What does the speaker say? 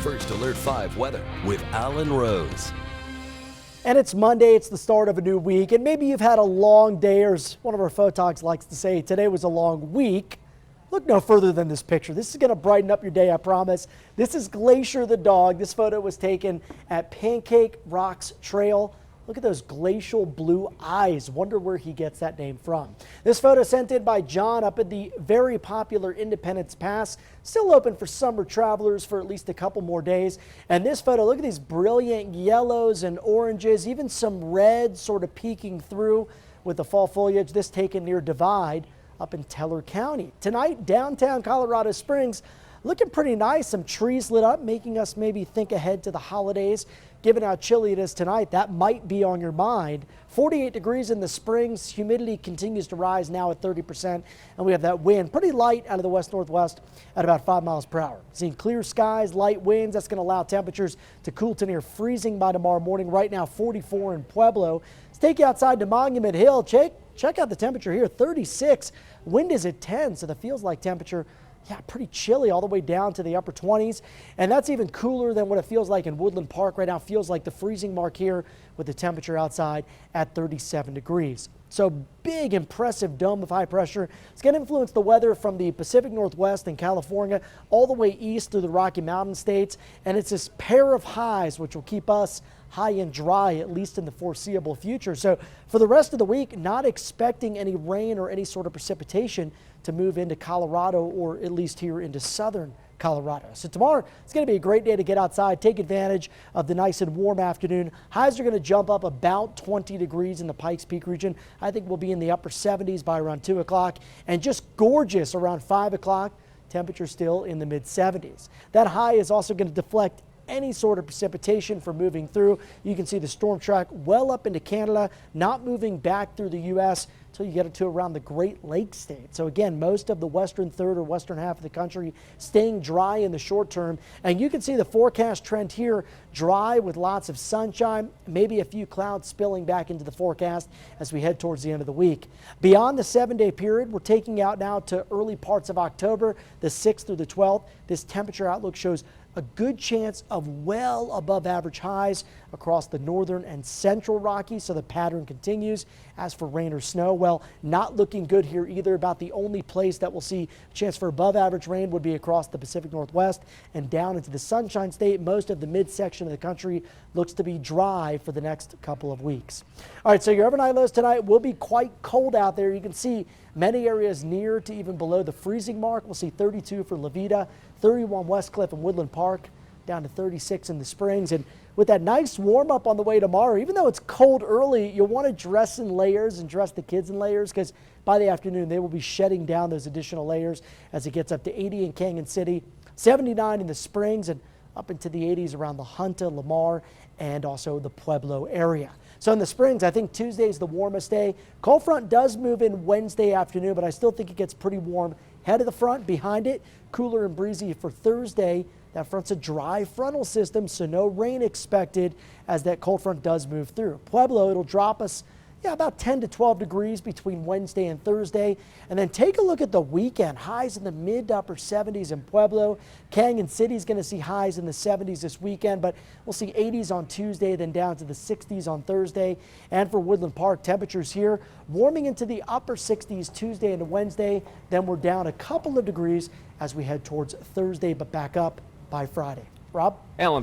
First Alert 5 weather with Alan Rose. And it's Monday, it's the start of a new week, and maybe you've had a long day, or as one of our photogs likes to say, today was a long week. Look no further than this picture. This is going to brighten up your day, I promise. This is Glacier the dog. This photo was taken at Pancake Rocks Trail. Look at those glacial blue eyes. Wonder where he gets that name from. This photo sent in by John up at the very popular Independence Pass. Still open for summer travelers for at least a couple more days. And this photo, look at these brilliant yellows and oranges, even some red sort of peeking through with the fall foliage. This taken near Divide up in Teller County. Tonight, downtown Colorado Springs, looking pretty nice. Some trees lit up, making us maybe think ahead to the holidays. Given how chilly it is tonight, that might be on your mind. 48 degrees in the Springs. Humidity continues to rise now at 30%. And we have that wind pretty light out of the west-northwest at about 5 miles per hour. Seeing clear skies, light winds. That's going to allow temperatures to cool to near freezing by tomorrow morning. Right now, 44 in Pueblo. Let's take you outside to Monument Hill. Check out the temperature here, 36. Wind is at 10, so the feels like temperature, yeah, pretty chilly all the way down to the upper 20s. And that's even cooler than what it feels like in Woodland Park right now. Feels like the freezing mark here with the temperature outside at 37 degrees. So big, impressive dome of high pressure. It's going to influence the weather from the Pacific Northwest and California all the way east through the Rocky Mountain states. And it's this pair of highs which will keep us high and dry, at least in the foreseeable future. So for the rest of the week, not expecting any rain or any sort of precipitation to move into Colorado, or at least here into southern Colorado. So tomorrow, it's going to be a great day to get outside, take advantage of the nice and warm afternoon. Highs are going to jump up about 20 degrees in the Pikes Peak region. I think we'll be in the upper 70s by around 2 o'clock, and just gorgeous around 5 o'clock. Temperature still in the mid 70s. That high is also going to deflect any sort of precipitation from moving through. You can see the storm track well up into Canada, not moving back through the U.S. until you get it to around the Great Lakes state. So again, most of the western third or western half of the country staying dry in the short term. And you can see the forecast trend here, dry with lots of sunshine, maybe a few clouds spilling back into the forecast as we head towards the end of the week. Beyond the 7-day period, we're taking out now to early parts of October, the 6th through the 12th. This temperature outlook shows a good chance of well above average highs across the northern and central Rockies, so the pattern continues. As for rain or snow, well, not looking good here either. About the only place that we'll see a chance for above average rain would be across the Pacific Northwest and down into the Sunshine State. Most of the midsection of the country looks to be dry for the next couple of weeks. All right, so your overnight lows tonight will be quite cold out there. You can see many areas near to even below the freezing mark. We'll see 32 for La Veta, 31 Westcliff and Woodland Park, down to 36 in the Springs. And with that nice warm up on the way tomorrow, even though it's cold early, you'll want to dress in layers and dress the kids in layers, because by the afternoon they will be shedding down those additional layers as it gets up to 80 in Canyon City, 79 in the Springs, and up into the 80s around La Junta, Lamar, and also the Pueblo area. So in the Springs, I think Tuesday is the warmest day. Cold front does move in Wednesday afternoon, but I still think it gets pretty warm. Head of the front, behind it, cooler and breezy for Thursday. That front's a dry frontal system, so no rain expected as that cold front does move through. Pueblo, it'll drop us about 10 to 12 degrees between Wednesday and Thursday. And then take a look at the weekend. Highs in the mid to upper 70s in Pueblo. Canyon City is going to see highs in the 70s this weekend, but we'll see 80s on Tuesday, then down to the 60s on Thursday. And for Woodland Park, temperatures here warming into the upper 60s Tuesday and Wednesday. Then we're down a couple of degrees as we head towards Thursday, but back up by Friday. Rob? Alan.